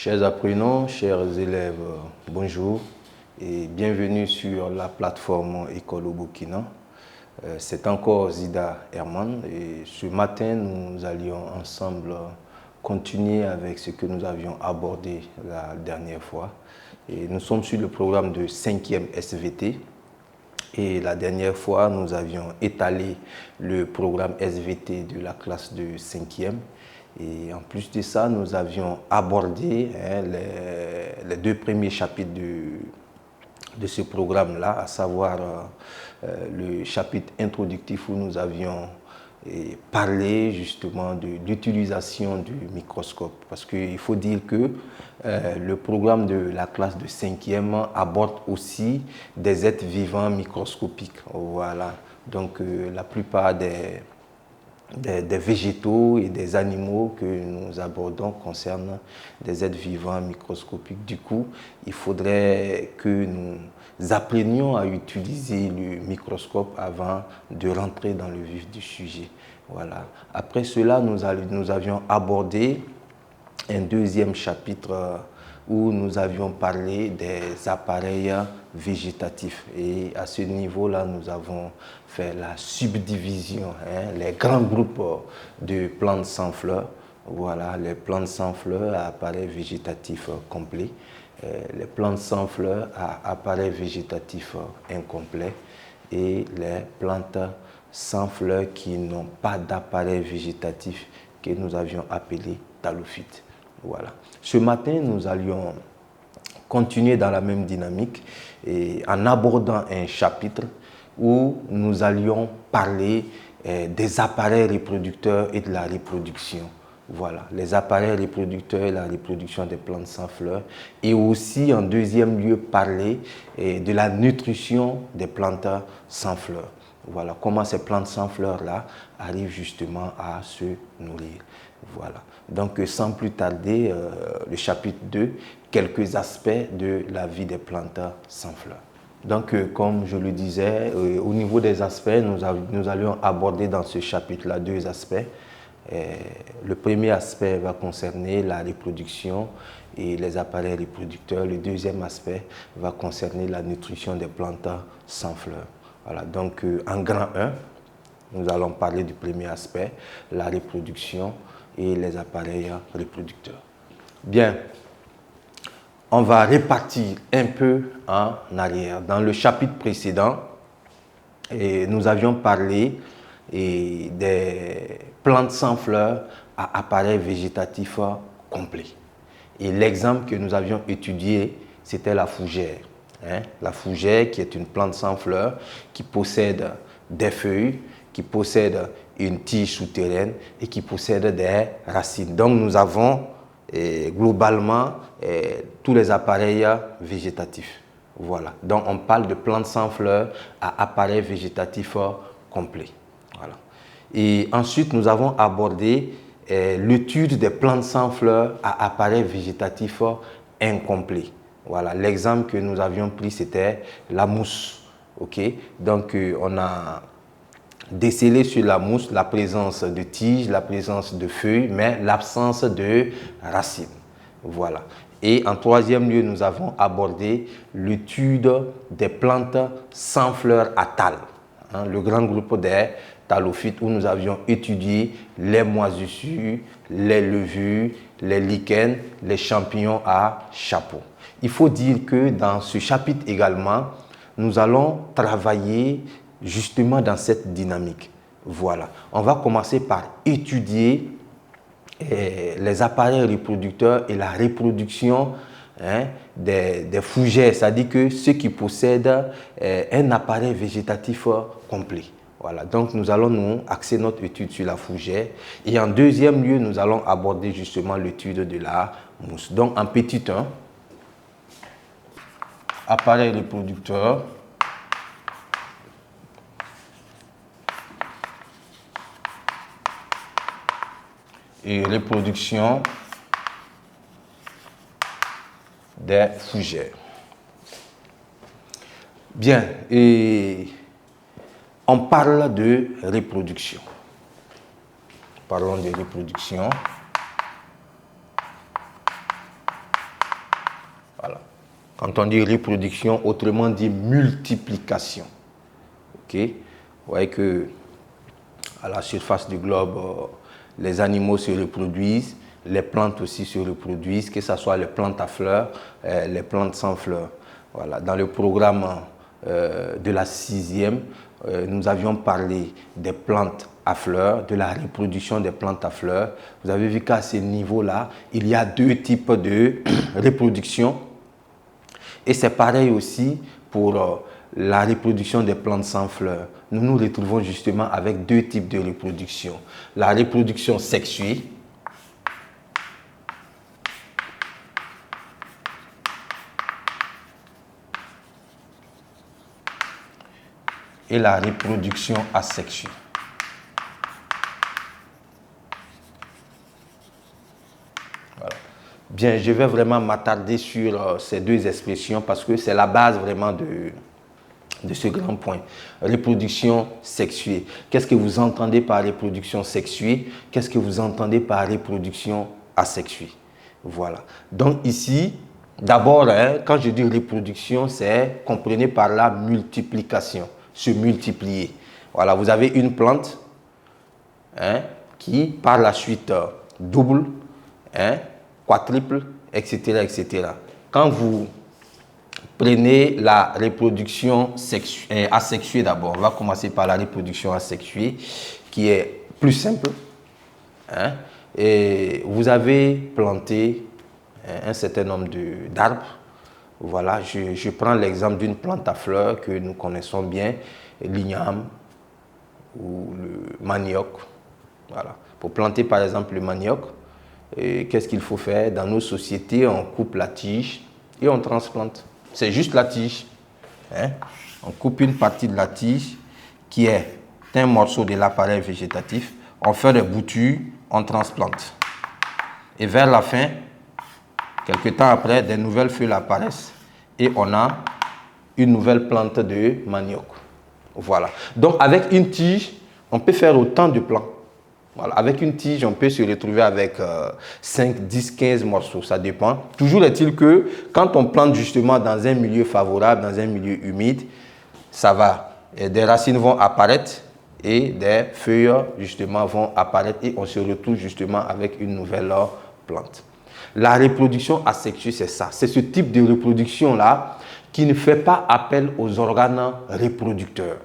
Chers apprenants, chers élèves, bonjour et bienvenue sur la plateforme École au Burkina. C'est encore Zida Herman et ce matin nous allions ensemble continuer avec ce que nous avions abordé la dernière fois. Et nous sommes sur le programme de 5e SVT et la dernière fois nous avions étalé le programme SVT de la classe de 5e. Et en plus de ça, nous avions abordé les deux premiers chapitres de ce programme-là, à savoir le chapitre introductif où nous avions parlé justement de l'utilisation du microscope. Parce qu'il faut dire que le programme de la classe de 5e aborde aussi des êtres vivants microscopiques. Voilà. Donc la plupart des végétaux et des animaux que nous abordons concernent des êtres vivants microscopiques. Du coup, il faudrait que nous apprenions à utiliser le microscope avant de rentrer dans le vif du sujet. Voilà. Après cela, nous avions abordé un deuxième chapitre où nous avions parlé des appareils végétatifs. Et à ce niveau-là, nous avons fait la subdivision, les grands groupes de plantes sans fleurs. Voilà, les plantes sans fleurs à appareils végétatifs complets, les plantes sans fleurs à appareils végétatifs incomplets et les plantes sans fleurs qui n'ont pas d'appareil végétatif que nous avions appelé talophytes. Voilà. Ce matin, nous allions continuer dans la même dynamique et en abordant un chapitre où nous allions parler des appareils reproducteurs et de la reproduction. Voilà, les appareils reproducteurs et la reproduction des plantes sans fleurs. Et aussi, en deuxième lieu, parler de la nutrition des plantes sans fleurs. Voilà, comment ces plantes sans fleurs-là arrivent justement à se nourrir. Voilà. Donc, sans plus tarder, le chapitre 2, quelques aspects de la vie des plantes sans fleurs. Donc, comme je le disais, au niveau des aspects, nous allions aborder dans ce chapitre-là deux aspects. Le premier aspect va concerner la reproduction et les appareils reproducteurs. Le deuxième aspect va concerner la nutrition des plantes sans fleurs. Voilà. Donc, en grand 1, nous allons parler du premier aspect, la reproduction et les appareils reproducteurs. Bien, on va repartir un peu en arrière. Dans le chapitre précédent, nous avions parlé des plantes sans fleurs à appareils végétatifs complets. Et l'exemple que nous avions étudié, c'était la fougère. La fougère qui est une plante sans fleurs qui possède des feuilles, qui possède une tige souterraine et qui possède des racines. Donc nous avons globalement tous les appareils végétatifs. Voilà. Donc on parle de plantes sans fleurs à appareils végétatifs complets. Voilà. Et ensuite nous avons abordé l'étude des plantes sans fleurs à appareils végétatifs incomplets. Voilà. L'exemple que nous avions pris, c'était la mousse. Okay? Donc on a déceler sur la mousse la présence de tiges, la présence de feuilles, mais l'absence de racines. Voilà. Et en troisième lieu, nous avons abordé l'étude des plantes sans fleurs à thalles, le grand groupe des talophytes où nous avions étudié les moisissures, les levures, les lichens, les champignons à chapeau. Il faut dire que dans ce chapitre également, nous allons travailler justement dans cette dynamique. Voilà. On va commencer par étudier les appareils reproducteurs et la reproduction des fougères, c'est-à-dire que ceux qui possèdent un appareil végétatif complet. Voilà. Donc nous allons nous axer notre étude sur la fougère et en deuxième lieu, nous allons aborder justement l'étude de la mousse. Donc en petit 1, appareil reproducteur. Et reproduction des fougères. Bien, et on parle de reproduction. Parlons de reproduction. Quand on dit reproduction, autrement dit multiplication. Ok? Vous voyez que à la surface du globe, les animaux se reproduisent, les plantes aussi se reproduisent, que ce soit les plantes à fleurs, les plantes sans fleurs. Voilà. Dans le programme de la 6e, nous avions parlé des plantes à fleurs, de la reproduction des plantes à fleurs. Vous avez vu qu'à ce niveau-là, il y a 2 types de reproduction. Et c'est pareil aussi pour la reproduction des plantes sans fleurs. Nous nous retrouvons justement avec 2 types de reproduction. La reproduction sexuée et la reproduction asexuée. Voilà. Bien, je vais vraiment m'attarder sur ces 2 expressions parce que c'est la base vraiment de ce grand point. Reproduction sexuée. Qu'est-ce que vous entendez par reproduction sexuée? Qu'est-ce que vous entendez par reproduction asexuée? Voilà. Donc ici, d'abord, quand je dis reproduction, c'est, comprenez par là, multiplication, se multiplier. Voilà, vous avez une plante qui, par la suite, double, quadruple, etc., etc. Quand vous prenez la reproduction asexuée d'abord, on va commencer par la reproduction asexuée, qui est plus simple. Et vous avez planté un certain nombre d'arbres. Voilà, je prends l'exemple d'une plante à fleurs que nous connaissons bien, l'igname ou le manioc. Voilà. Pour planter par exemple le manioc, qu'est-ce qu'il faut faire? Dans nos sociétés, on coupe la tige et on transplante. C'est juste la tige. On coupe une partie de la tige qui est un morceau de l'appareil végétatif. On fait des boutures, on transplante. Et vers la fin, quelques temps après, des nouvelles feuilles apparaissent et on a une nouvelle plante de manioc. Voilà. Donc avec une tige, on peut faire autant de plants. Voilà. Avec une tige, on peut se retrouver avec 5, 10, 15 morceaux, ça dépend. Toujours est-il que quand on plante justement dans un milieu favorable, dans un milieu humide, ça va. Et des racines vont apparaître et des feuilles justement vont apparaître et on se retrouve justement avec une nouvelle plante. La reproduction asexuée, c'est ça. C'est ce type de reproduction-là qui ne fait pas appel aux organes reproducteurs.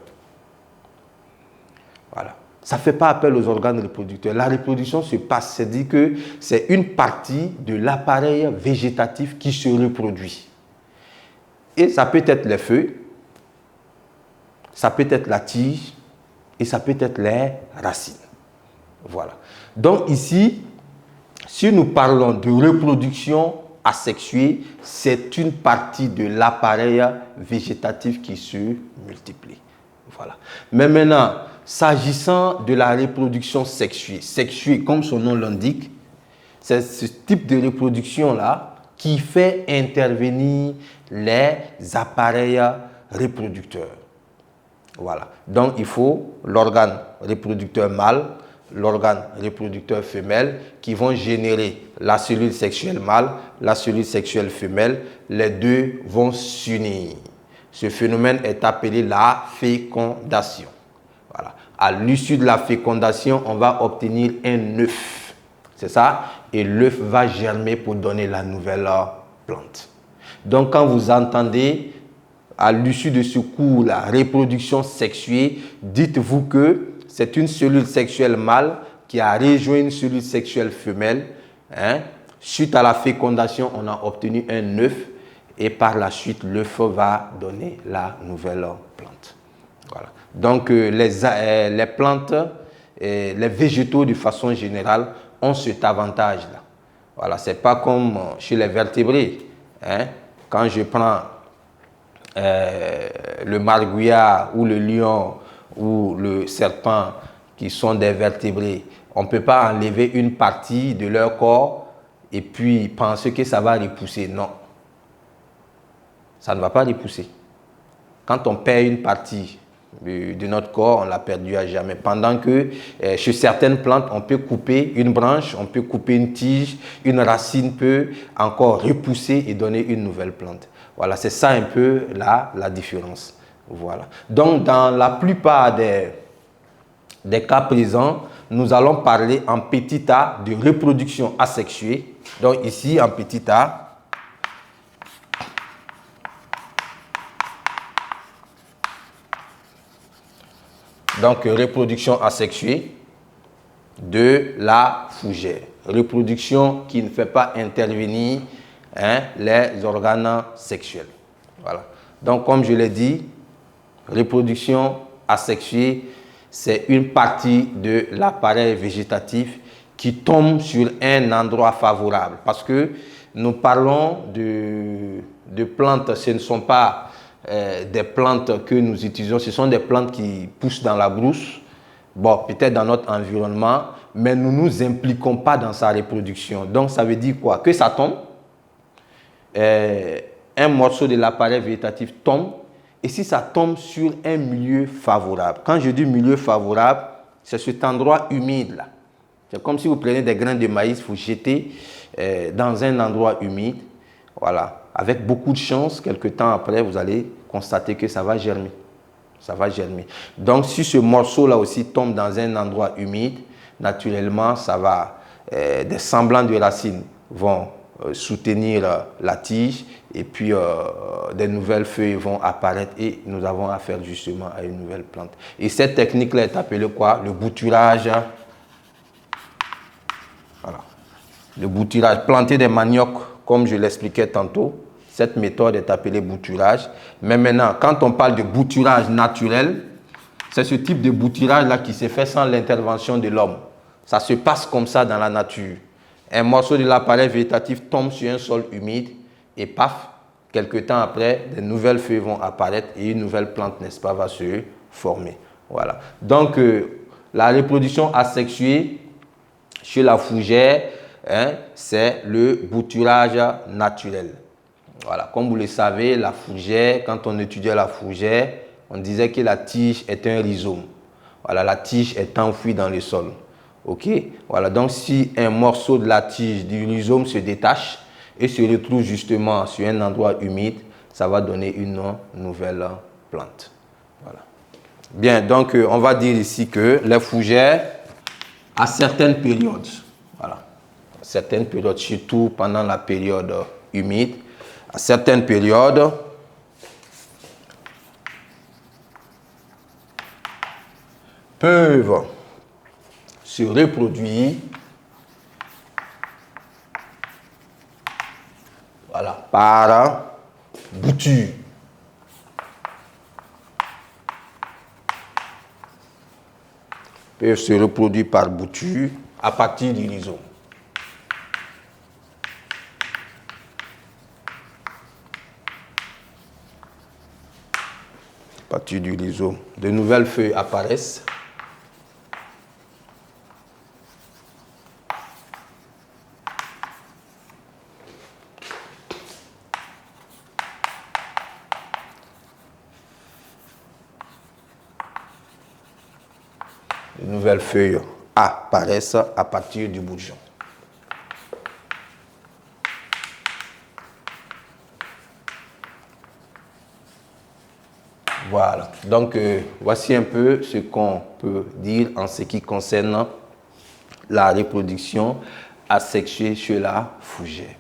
Voilà. Ça ne fait pas appel aux organes reproducteurs. La reproduction se passe, c'est-à-dire que c'est une partie de l'appareil végétatif qui se reproduit. Et ça peut être les feuilles, ça peut être la tige et ça peut être les racines. Voilà. Donc ici, si nous parlons de reproduction asexuée, c'est une partie de l'appareil végétatif qui se multiplie. Voilà. Mais maintenant, s'agissant de la reproduction sexuée, comme son nom l'indique, c'est ce type de reproduction-là qui fait intervenir les appareils reproducteurs. Voilà. Donc, il faut l'organe reproducteur mâle, l'organe reproducteur femelle qui vont générer la cellule sexuelle mâle, la cellule sexuelle femelle. Les deux vont s'unir. Ce phénomène est appelé la fécondation. Voilà. À l'issue de la fécondation, on va obtenir un œuf. C'est ça? Et l'œuf va germer pour donner la nouvelle plante. Donc, quand vous entendez à l'issue de ce cours, la reproduction sexuée, dites-vous que c'est une cellule sexuelle mâle qui a rejoint une cellule sexuelle femelle. Suite à la fécondation, on a obtenu un œuf et par la suite, l'œuf va donner la nouvelle plante. Voilà. Donc, les plantes, les végétaux de façon générale ont cet avantage-là. Voilà, ce n'est pas comme chez les vertébrés. Quand je prends le margouillard ou le lion ou le serpent qui sont des vertébrés, on ne peut pas enlever une partie de leur corps et puis penser que ça va repousser. Non, ça ne va pas repousser. Quand on perd une partie de notre corps, on l'a perdu à jamais. Pendant que chez certaines plantes, on peut couper une branche, on peut couper une tige, une racine peut encore repousser et donner une nouvelle plante. Voilà, c'est ça un peu la différence. Voilà. Donc, dans la plupart des cas présents, nous allons parler en petit a de reproduction asexuée. Donc, ici, en petit a, donc, reproduction asexuée de la fougère. Reproduction qui ne fait pas intervenir les organes sexuels. Voilà. Donc, comme je l'ai dit, reproduction asexuée, c'est une partie de l'appareil végétatif qui tombe sur un endroit favorable. Parce que nous parlons de plantes, ce ne sont pas des plantes que nous utilisons, ce sont des plantes qui poussent dans la brousse, bon, peut-être dans notre environnement, mais nous ne nous impliquons pas dans sa reproduction. Donc, ça veut dire quoi? Que ça tombe, un morceau de l'appareil végétatif tombe, et si ça tombe sur un milieu favorable, quand je dis milieu favorable, c'est cet endroit humide là. C'est comme si vous prenez des grains de maïs, vous jetez dans un endroit humide, voilà, avec beaucoup de chance, quelques temps après, vous allez constater que ça va germer. Ça va germer. Donc, si ce morceau-là aussi tombe dans un endroit humide, naturellement, ça va, des semblants de racines vont soutenir la tige et puis des nouvelles feuilles vont apparaître et nous avons affaire justement à une nouvelle plante. Et cette technique-là est appelée quoi? Le bouturage. Voilà. Le bouturage. Planter des maniocs, comme je l'expliquais tantôt, cette méthode est appelée bouturage. Mais maintenant, quand on parle de bouturage naturel, c'est ce type de bouturage-là qui se fait sans l'intervention de l'homme. Ça se passe comme ça dans la nature. Un morceau de l'appareil végétatif tombe sur un sol humide et paf, quelques temps après, de nouvelles feuilles vont apparaître et une nouvelle plante, n'est-ce pas, va se former. Voilà. Donc, la reproduction asexuée chez la fougère, c'est le bouturage naturel. Voilà. Comme vous le savez, la fougère, quand on étudiait la fougère, on disait que la tige est un rhizome. Voilà, la tige est enfouie dans le sol. Ok, voilà, donc si un morceau de la tige du rhizome se détache et se retrouve justement sur un endroit humide, ça va donner une nouvelle plante. Voilà. Bien, donc on va dire ici que les fougères, à certaines périodes, voilà, à certaines périodes, surtout pendant la période humide, à certaines périodes, peuvent se reproduire, voilà, par bouture. Peuvent se reproduire par bouture à partir du rhizome. À partir du rhizome, de nouvelles feuilles apparaissent. De nouvelles feuilles apparaissent à partir du bourgeon. Voilà, donc voici un peu ce qu'on peut dire en ce qui concerne la reproduction asexuée chez la fougère.